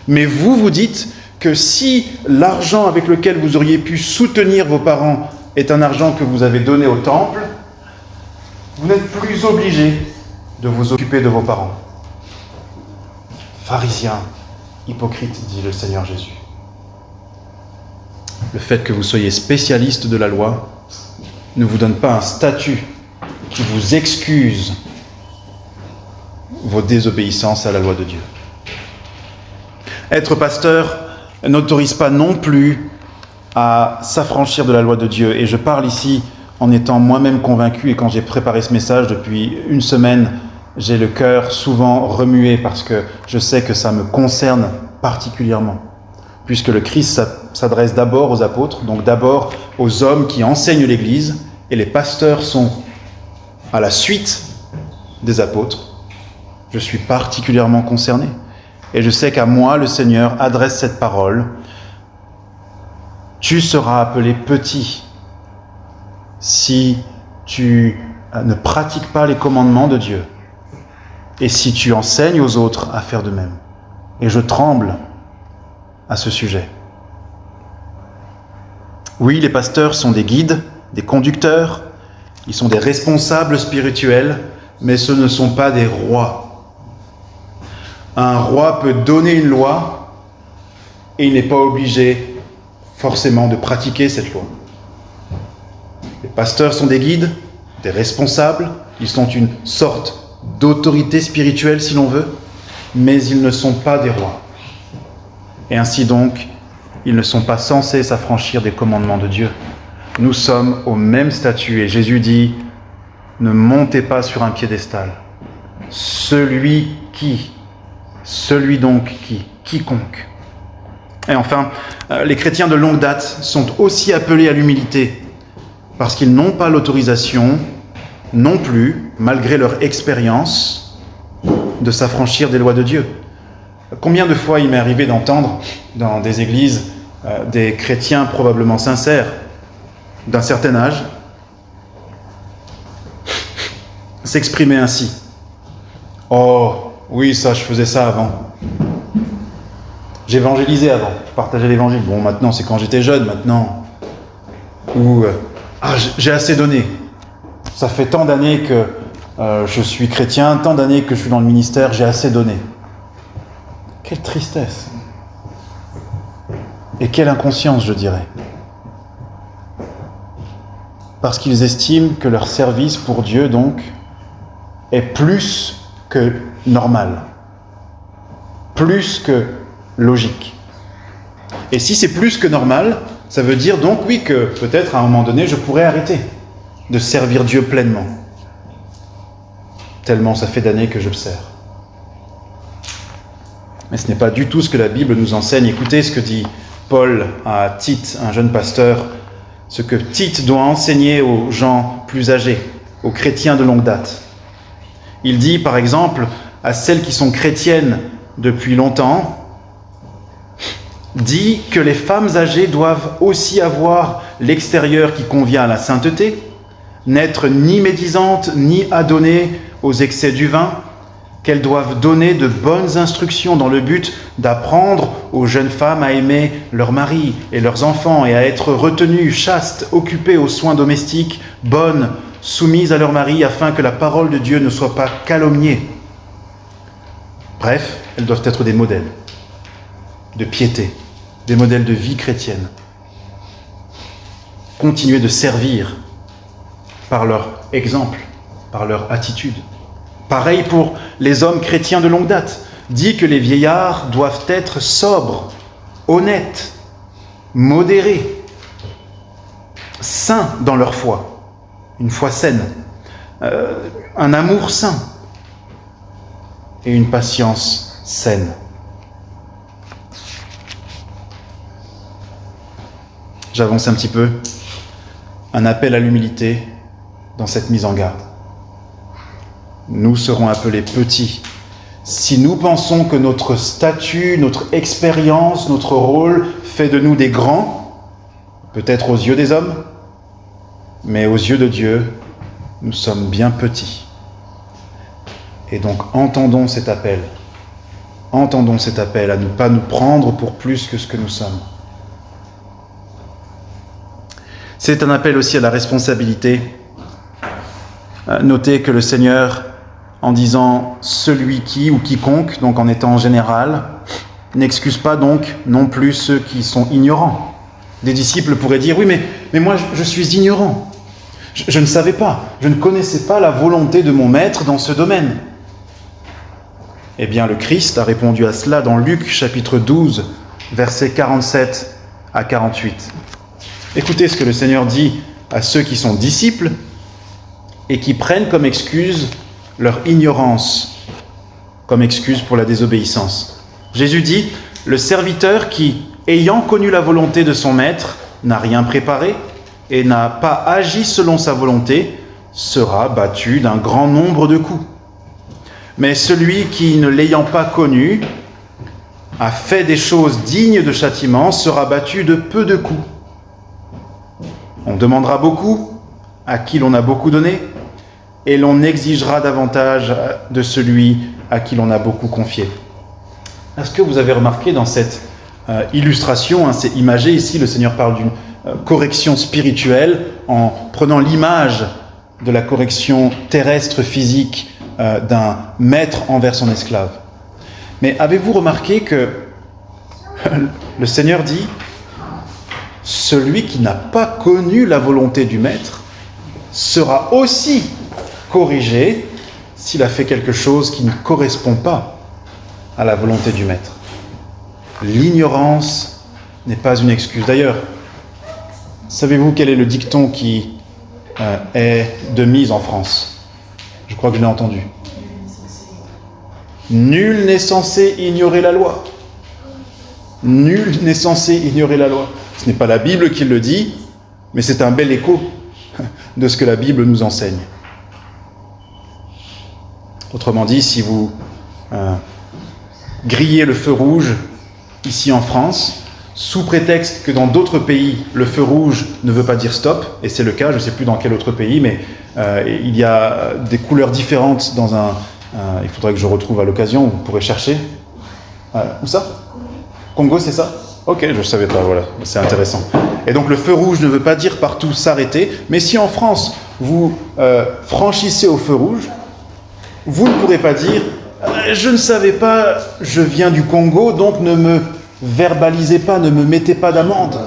Mais vous dites que si l'argent avec lequel vous auriez pu soutenir vos parents est un argent que vous avez donné au temple, vous n'êtes plus obligé de vous occuper de vos parents. Pharisiens, hypocrites, dit le Seigneur Jésus. Le fait que vous soyez spécialiste de la loi ne vous donne pas un statut qui vous excuse vos désobéissances à la loi de Dieu. Être pasteur n'autorise pas non plus à s'affranchir de la loi de Dieu. Et je parle ici en étant moi-même convaincu, et quand j'ai préparé ce message depuis une semaine, j'ai le cœur souvent remué parce que je sais que ça me concerne particulièrement. Puisque le Christ s'adresse d'abord aux apôtres, donc d'abord aux hommes qui enseignent l'Église, et les pasteurs sont à la suite des apôtres. Je suis particulièrement concerné. Et je sais qu'à moi, le Seigneur adresse cette parole. Tu seras appelé petit si tu ne pratiques pas les commandements de Dieu et si tu enseignes aux autres à faire de même. Et je tremble à ce sujet. Oui, les pasteurs sont des guides, des conducteurs, ils sont des responsables spirituels, mais ce ne sont pas des rois. Un roi peut donner une loi et il n'est pas obligé forcément de pratiquer cette loi. Les pasteurs sont des guides, des responsables, ils sont une sorte d'autorité spirituelle si l'on veut, mais ils ne sont pas des rois. Et ainsi donc, ils ne sont pas censés s'affranchir des commandements de Dieu. Nous sommes au même statut et Jésus dit « Ne montez pas sur un piédestal. Quiconque. » Et enfin, les chrétiens de longue date sont aussi appelés à l'humilité parce qu'ils n'ont pas l'autorisation non plus, malgré leur expérience, de s'affranchir des lois de Dieu. Combien de fois il m'est arrivé d'entendre dans des églises des chrétiens probablement sincères, d'un certain âge, s'exprimer ainsi. « Oh, oui, ça, je faisais ça avant. J'évangélisais avant, je partageais l'évangile. Bon, maintenant, c'est quand j'étais jeune, maintenant. Ou, j'ai assez donné. Ça fait tant d'années que je suis chrétien, tant d'années que je suis dans le ministère, j'ai assez donné. » Quelle tristesse. Et quelle inconscience, je dirais. Parce qu'ils estiment que leur service pour Dieu, donc, est plus que normal, plus que logique. Et si c'est plus que normal, ça veut dire donc, oui, que peut-être à un moment donné, je pourrais arrêter de servir Dieu pleinement. Tellement ça fait d'années que je le sers. Mais ce n'est pas du tout ce que la Bible nous enseigne. Écoutez ce que dit Paul à Tite, un jeune pasteur, ce que Tite doit enseigner aux gens plus âgés, aux chrétiens de longue date. Il dit, par exemple, à celles qui sont chrétiennes depuis longtemps, dit que les femmes âgées doivent aussi avoir l'extérieur qui convient à la sainteté, n'être ni médisantes, ni adonnées aux excès du vin, qu'elles doivent donner de bonnes instructions dans le but d'apprendre aux jeunes femmes à aimer leurs maris et leurs enfants et à être retenues, chastes, occupées aux soins domestiques, bonnes, soumises à leur mari, afin que la parole de Dieu ne soit pas calomniée. Bref, elles doivent être des modèles de piété, des modèles de vie chrétienne. Continuer de servir par leur exemple, par leur attitude. Pareil pour les hommes chrétiens de longue date. Dit que les vieillards doivent être sobres, honnêtes, modérés, saints dans leur foi, une foi saine, un amour sain et une patience saine. J'avance un petit peu. Un appel à l'humilité dans cette mise en garde. Nous serons appelés petits si nous pensons que notre statut, notre expérience, notre rôle fait de nous des grands, peut-être aux yeux des hommes, mais aux yeux de Dieu, nous sommes bien petits. Et donc entendons cet appel à ne pas nous prendre pour plus que ce que nous sommes. C'est un appel aussi à la responsabilité. Notez que le Seigneur, en disant « celui qui » ou « quiconque », donc en étant général, n'excuse pas donc non plus ceux qui sont ignorants. Des disciples pourraient dire « oui, mais moi je suis ignorant. Je ne savais pas, je ne connaissais pas la volonté de mon maître dans ce domaine. » Eh bien, le Christ a répondu à cela dans Luc chapitre 12, versets 47 à 48. Écoutez ce que le Seigneur dit à ceux qui sont disciples et qui prennent comme excuse leur ignorance, comme excuse pour la désobéissance. Jésus dit, « Le serviteur qui, ayant connu la volonté de son maître, n'a rien préparé et n'a pas agi selon sa volonté, sera battu d'un grand nombre de coups. Mais celui qui, ne l'ayant pas connu, a fait des choses dignes de châtiment, sera battu de peu de coups. On demandera beaucoup à qui l'on a beaucoup donné, et l'on exigera davantage de celui à qui l'on a beaucoup confié. » Est-ce que vous avez remarqué dans cette illustration, c'est imagé ici, le Seigneur parle d'une correction spirituelle en prenant l'image de la correction terrestre physique d'un maître envers son esclave. Mais avez-vous remarqué que le Seigneur dit « Celui qui n'a pas connu la volonté du maître sera aussi corrigé s'il a fait quelque chose qui ne correspond pas à la volonté du maître. » L'ignorance n'est pas une excuse. D'ailleurs, savez-vous quel est le dicton qui est de mise en France ? Je crois que je l'ai entendu. Nul n'est censé ignorer la loi. Nul n'est censé ignorer la loi. Ce n'est pas la Bible qui le dit, mais c'est un bel écho de ce que la Bible nous enseigne. Autrement dit, si vous grillez le feu rouge ici en France, sous prétexte que dans d'autres pays, le feu rouge ne veut pas dire stop, et c'est le cas, je ne sais plus dans quel autre pays, mais il y a des couleurs différentes dans un... il faudrait que je retrouve à l'occasion, vous pourrez chercher. Où ça ? Congo, c'est ça ? Ok, je ne savais pas, voilà, c'est intéressant. Et donc le feu rouge ne veut pas dire partout s'arrêter, mais si en France, vous franchissez au feu rouge, vous ne pourrez pas dire « je ne savais pas, je viens du Congo, donc ne me verbalisez pas, ne me mettez pas d'amende.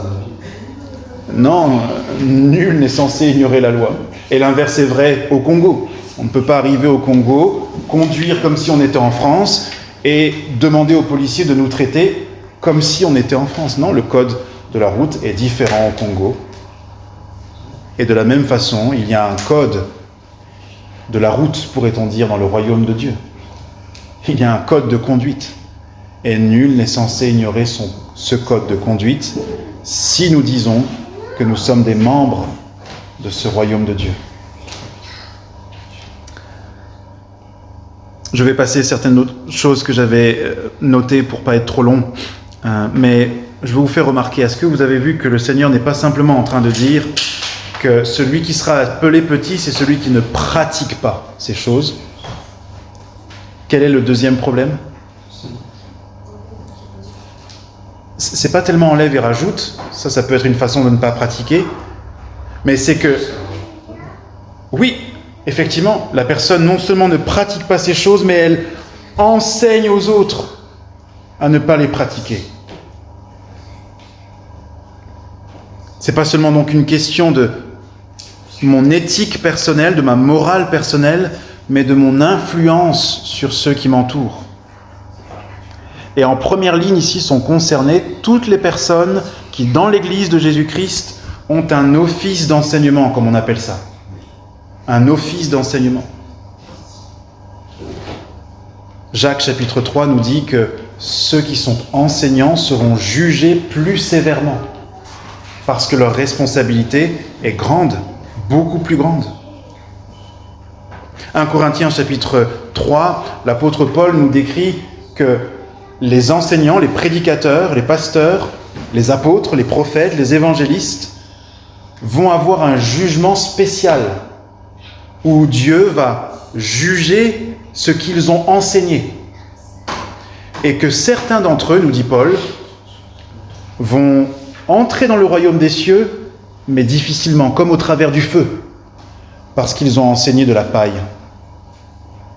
Non, nul n'est censé ignorer la loi. Et l'inverse est vrai au Congo. On ne peut pas arriver au Congo, conduire comme si on était en France et demander aux policiers de nous traiter comme si on était en France. Non, le code de la route est différent au Congo. Et de la même façon, il y a un code de la route, pourrait-on dire, dans le royaume de Dieu. Il y a un code de conduite. Et nul n'est censé ignorer ce code de conduite si nous disons que nous sommes des membres de ce royaume de Dieu. Je vais passer certaines autres choses que j'avais notées pour ne pas être trop long, mais je vais vous faire remarquer, est-ce que vous avez vu que le Seigneur n'est pas simplement en train de dire que celui qui sera appelé petit, c'est celui qui ne pratique pas ces choses? Quel est le deuxième problème? C'est pas tellement enlève et rajoute, ça peut être une façon de ne pas pratiquer, mais c'est que, oui, effectivement, la personne non seulement ne pratique pas ces choses, mais elle enseigne aux autres à ne pas les pratiquer. C'est pas seulement donc une question de mon éthique personnelle, de ma morale personnelle, mais de mon influence sur ceux qui m'entourent. Et en première ligne ici sont concernées toutes les personnes qui, dans l'Église de Jésus-Christ, ont un office d'enseignement, comme on appelle ça. Un office d'enseignement. Jacques chapitre 3 nous dit que ceux qui sont enseignants seront jugés plus sévèrement, parce que leur responsabilité est grande, beaucoup plus grande. 1 Corinthiens chapitre 3, l'apôtre Paul nous décrit que les enseignants, les prédicateurs, les pasteurs, les apôtres, les prophètes, les évangélistes vont avoir un jugement spécial où Dieu va juger ce qu'ils ont enseigné. Et que certains d'entre eux, nous dit Paul, vont entrer dans le royaume des cieux, mais difficilement, comme au travers du feu, parce qu'ils ont enseigné de la paille,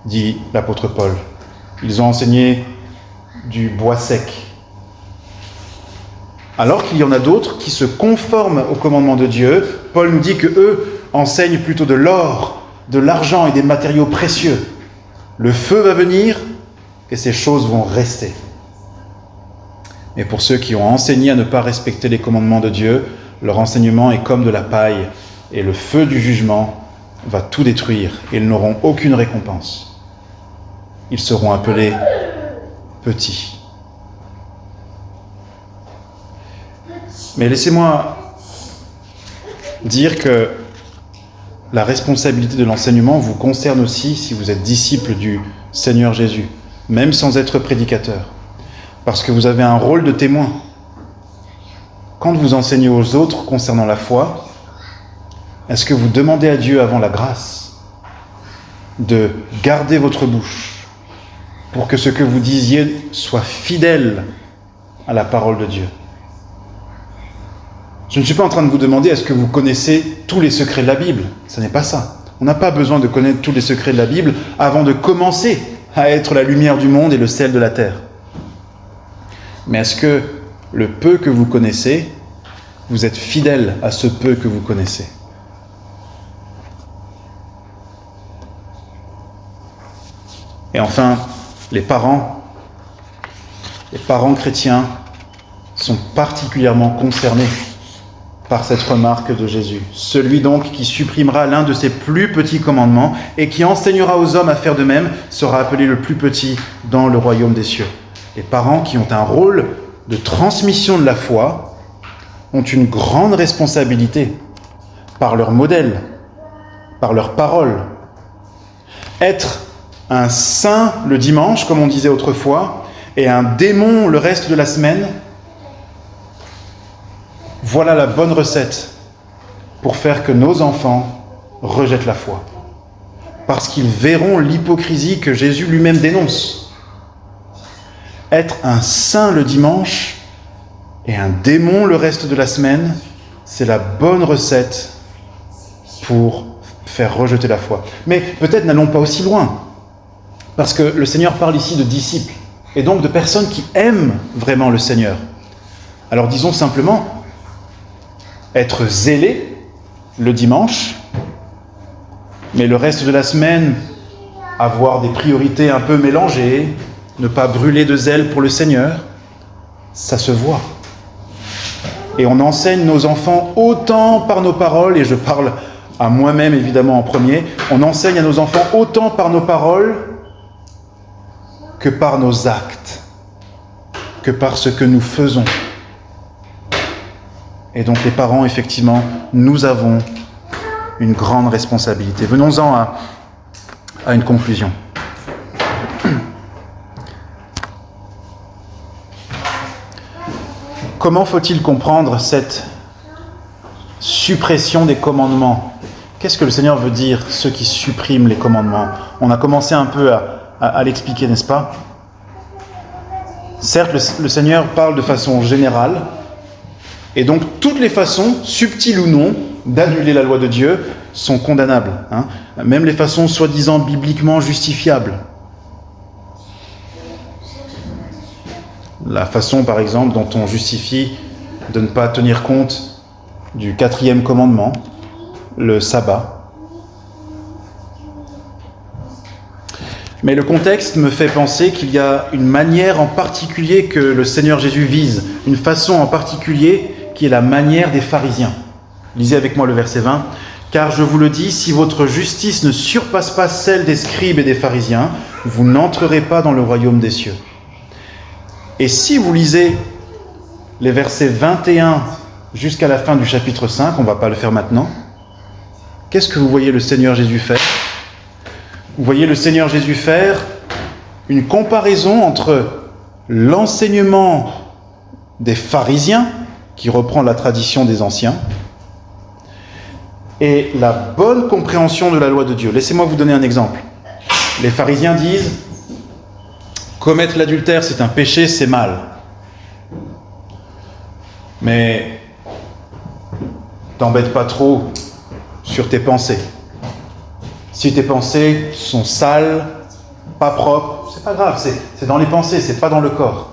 dit l'apôtre Paul. Ils ont enseigné du bois sec. Alors qu'il y en a d'autres qui se conforment au commandement de Dieu. Paul nous dit que eux enseignent plutôt de l'or, de l'argent et des matériaux précieux. Le feu va venir et ces choses vont rester. Mais pour ceux qui ont enseigné à ne pas respecter les commandements de Dieu, leur enseignement est comme de la paille et le feu du jugement va tout détruire et ils n'auront aucune récompense. Ils seront appelés petits. Mais laissez-moi dire que la responsabilité de l'enseignement vous concerne aussi si vous êtes disciple du Seigneur Jésus, même sans être prédicateur, parce que vous avez un rôle de témoin. Quand vous enseignez aux autres concernant la foi, est-ce que vous demandez à Dieu avant la grâce de garder votre bouche pour que ce que vous disiez soit fidèle à la parole de Dieu? Je ne suis pas en train de vous demander est-ce que vous connaissez tous les secrets de la Bible. Ce n'est pas ça. On n'a pas besoin de connaître tous les secrets de la Bible avant de commencer à être la lumière du monde et le sel de la terre. Mais est-ce que le peu que vous connaissez, vous êtes fidèle à ce peu que vous connaissez? Et enfin, les parents chrétiens sont particulièrement concernés par cette remarque de Jésus. Celui donc qui supprimera l'un de ses plus petits commandements et qui enseignera aux hommes à faire de même sera appelé le plus petit dans le royaume des cieux. Les parents qui ont un rôle de transmission de la foi ont une grande responsabilité par leur modèle, par leurs paroles. Être un saint le dimanche, comme on disait autrefois, et un démon le reste de la semaine, voilà la bonne recette pour faire que nos enfants rejettent la foi. Parce qu'ils verront l'hypocrisie que Jésus lui-même dénonce. Être un saint le dimanche et un démon le reste de la semaine, c'est la bonne recette pour faire rejeter la foi. Mais peut-être n'allons pas aussi loin. Parce que le Seigneur parle ici de disciples. et donc de personnes qui aiment vraiment le Seigneur. Alors disons simplement, être zélé le dimanche, mais le reste de la semaine, avoir des priorités un peu mélangées, ne pas brûler de zèle pour le Seigneur, ça se voit. Et on enseigne nos enfants autant par nos paroles, et je parle à moi-même évidemment en premier, on enseigne à nos enfants autant par nos paroles que par nos actes, que par ce que nous faisons. Et donc les parents, effectivement, nous avons une grande responsabilité. Venons-en à une conclusion. Comment faut-il comprendre cette suppression des commandements? Qu'est-ce que le Seigneur veut dire, ceux qui suppriment les commandements? On a commencé un peu à l'expliquer, n'est-ce pas? Certes, le Seigneur parle de façon générale, et donc toutes les façons, subtiles ou non, d'annuler la loi de Dieu sont condamnables. Même les façons soi-disant bibliquement justifiables. La façon, par exemple, dont on justifie de ne pas tenir compte du 4e commandement, le sabbat. Mais le contexte me fait penser qu'il y a une manière en particulier que le Seigneur Jésus vise, une façon en particulier qui est la manière des pharisiens. Lisez avec moi le verset 20. « Car je vous le dis, si votre justice ne surpasse pas celle des scribes et des pharisiens, vous n'entrerez pas dans le royaume des cieux. » Et si vous lisez les versets 21 jusqu'à la fin du chapitre 5, on ne va pas le faire maintenant, qu'est-ce que vous voyez le Seigneur Jésus faire? Vous voyez le Seigneur Jésus faire une comparaison entre l'enseignement des pharisiens, qui reprend la tradition des anciens, et la bonne compréhension de la loi de Dieu. Laissez-moi vous donner un exemple. Les pharisiens disent « Commettre l'adultère, c'est un péché, c'est mal. » Mais t'embête pas trop sur tes pensées. Si tes pensées sont sales, pas propres, c'est pas grave, c'est dans les pensées, c'est pas dans le corps.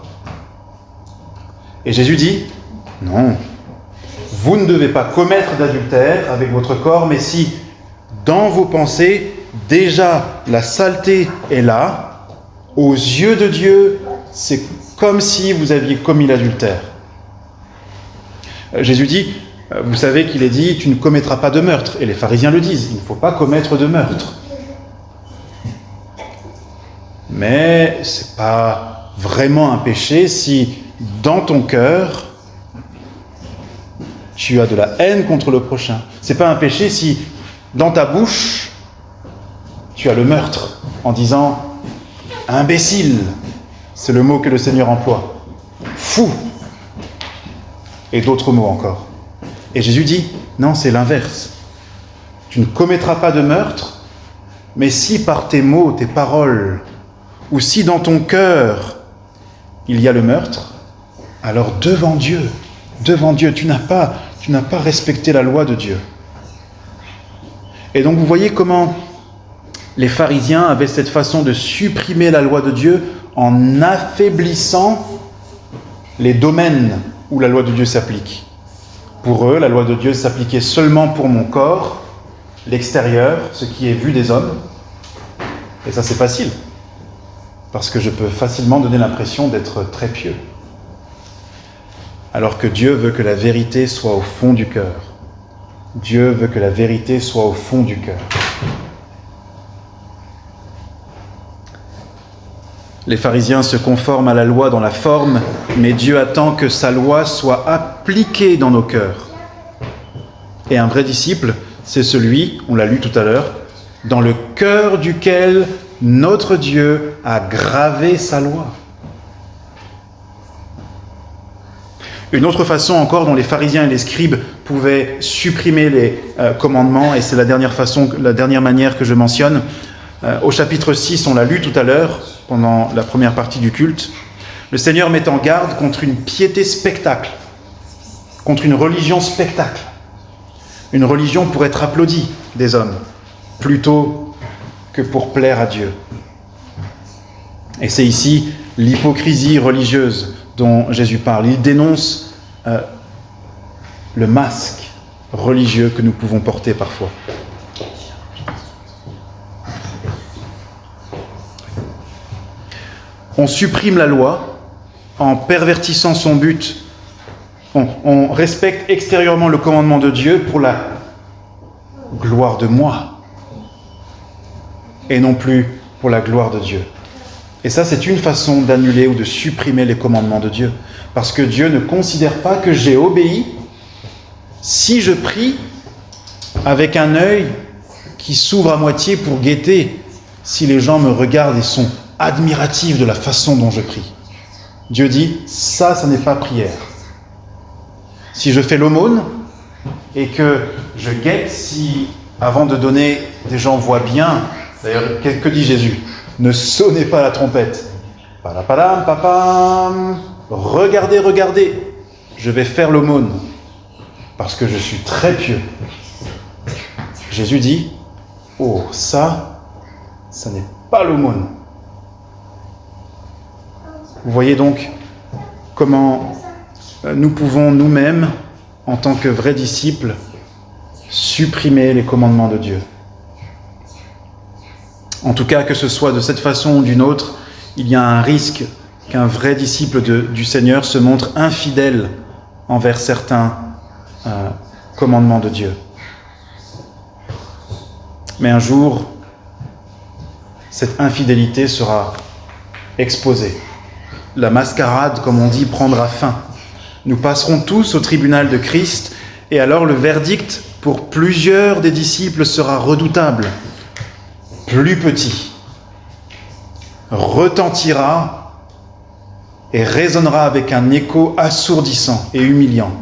Et Jésus dit, non, vous ne devez pas commettre d'adultère avec votre corps, mais si dans vos pensées, déjà la saleté est là, aux yeux de Dieu, c'est comme si vous aviez commis l'adultère. Jésus dit, vous savez qu'il est dit, tu ne commettras pas de meurtre. Et les pharisiens le disent, il ne faut pas commettre de meurtre. Mais ce n'est pas vraiment un péché si dans ton cœur, tu as de la haine contre le prochain. Ce n'est pas un péché si dans ta bouche, tu as le meurtre en disant « imbécile », c'est le mot que le Seigneur emploie, « fou », et d'autres mots encore. Et Jésus dit, non, c'est l'inverse. Tu ne commettras pas de meurtre, mais si par tes mots, tes paroles, ou si dans ton cœur, il y a le meurtre, alors devant Dieu, tu n'as pas respecté la loi de Dieu. Et donc vous voyez comment les pharisiens avaient cette façon de supprimer la loi de Dieu en affaiblissant les domaines où la loi de Dieu s'applique. Pour eux, la loi de Dieu s'appliquait seulement pour mon corps, l'extérieur, ce qui est vu des hommes. Et ça, c'est facile, parce que je peux facilement donner l'impression d'être très pieux. Alors que Dieu veut que la vérité soit au fond du cœur. Dieu veut que la vérité soit au fond du cœur. Les pharisiens se conforment à la loi dans la forme, mais Dieu attend que sa loi soit appliquée dans nos cœurs. Et un vrai disciple, c'est celui, on l'a lu tout à l'heure, dans le cœur duquel notre Dieu a gravé sa loi. Une autre façon encore dont les pharisiens et les scribes pouvaient supprimer les commandements, et c'est la dernière manière que je mentionne, au chapitre 6, on l'a lu tout à l'heure, pendant la première partie du culte, le Seigneur met en garde contre une piété spectacle, contre une religion spectacle, une religion pour être applaudie des hommes, plutôt que pour plaire à Dieu. Et c'est ici l'hypocrisie religieuse dont Jésus parle. Il dénonce le masque religieux que nous pouvons porter parfois. On supprime la loi en pervertissant son but. On respecte extérieurement le commandement de Dieu pour la gloire de moi et non plus pour la gloire de Dieu. Et ça, c'est une façon d'annuler ou de supprimer les commandements de Dieu. Parce que Dieu ne considère pas que j'ai obéi si je prie avec un œil qui s'ouvre à moitié pour guetter si les gens me regardent et sont admiratifs de la façon dont je prie. Dieu dit, ça n'est pas prière. Si je fais l'aumône et que je guette si, avant de donner, des gens voient bien, d'ailleurs, que dit Jésus ? Ne sonnez pas la trompette. Palapalam, papam. Regardez, regardez. Je vais faire l'aumône parce que je suis très pieux. Jésus dit, oh, ça n'est pas l'aumône. Vous voyez donc comment nous pouvons nous-mêmes, en tant que vrais disciples, supprimer les commandements de Dieu. En tout cas, que ce soit de cette façon ou d'une autre, il y a un risque qu'un vrai disciple du Seigneur se montre infidèle envers certains commandements de Dieu. Mais un jour, cette infidélité sera exposée. La mascarade, comme on dit, prendra fin. Nous passerons tous au tribunal de Christ, et alors le verdict pour plusieurs des disciples sera redoutable, plus petit, retentira et résonnera avec un écho assourdissant et humiliant.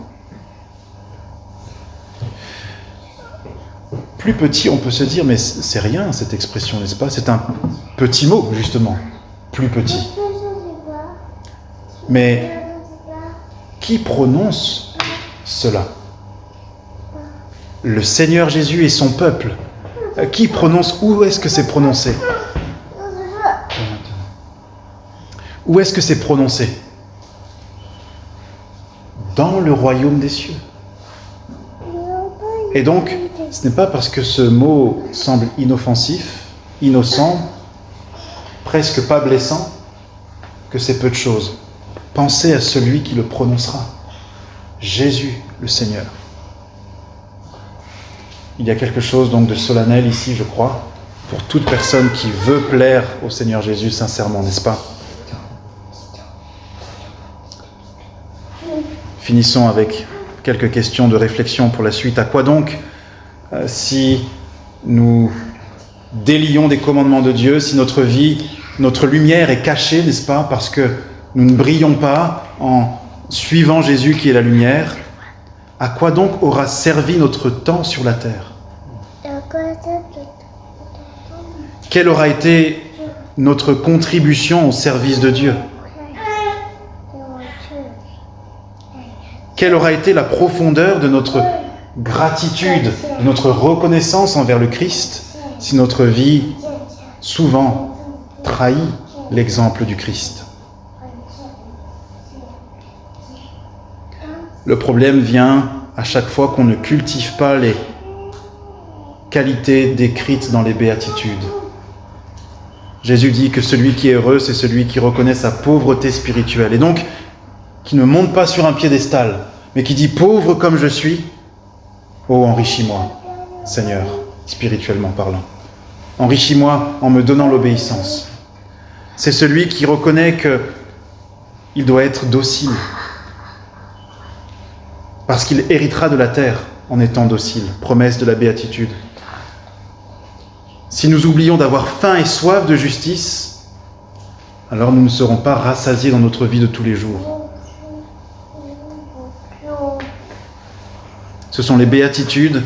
Plus petit, on peut se dire, mais c'est rien cette expression, n'est-ce pas ? C'est un petit mot, justement, plus petit. Mais qui prononce cela ? Le Seigneur Jésus et son peuple. Qui prononce ? Où est-ce que c'est prononcé ? Où est-ce que c'est prononcé ? Dans le royaume des cieux. Et donc, ce n'est pas parce que ce mot semble inoffensif, innocent, presque pas blessant, que c'est peu de choses. Pensez à celui qui le prononcera. Jésus, le Seigneur. Il y a quelque chose donc de solennel ici, je crois, pour toute personne qui veut plaire au Seigneur Jésus sincèrement, n'est-ce pas ? Finissons avec quelques questions de réflexion pour la suite. À quoi donc, si nous délions des commandements de Dieu, si notre vie, notre lumière est cachée, n'est-ce pas, parce que nous ne brillons pas en suivant Jésus qui est la lumière, à quoi donc aura servi notre temps sur la terre ? Quelle aura été notre contribution au service de Dieu ? Quelle aura été la profondeur de notre gratitude, de notre reconnaissance envers le Christ, si notre vie, souvent, trahit l'exemple du Christ ? Le problème vient à chaque fois qu'on ne cultive pas les qualités décrites dans les béatitudes. Jésus dit que celui qui est heureux, c'est celui qui reconnaît sa pauvreté spirituelle. Et donc, qui ne monte pas sur un piédestal, mais qui dit « Pauvre comme je suis, oh, enrichis-moi, Seigneur, spirituellement parlant. Enrichis-moi en me donnant l'obéissance. » C'est celui qui reconnaît qu'il doit être docile, parce qu'il héritera de la terre en étant docile, promesse de la béatitude. Si nous oublions d'avoir faim et soif de justice, alors nous ne serons pas rassasiés dans notre vie de tous les jours. Ce sont les béatitudes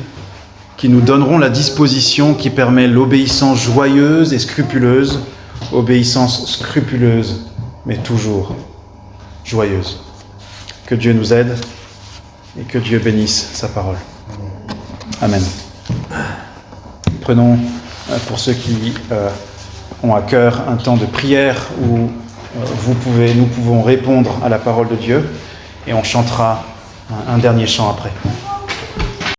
qui nous donneront la disposition qui permet l'obéissance joyeuse et scrupuleuse, obéissance scrupuleuse, mais toujours joyeuse. Que Dieu nous aide et que Dieu bénisse sa parole. Amen. Prenons, pour ceux qui ont à cœur un temps de prière où nous pouvons répondre à la parole de Dieu, et on chantera un dernier chant après.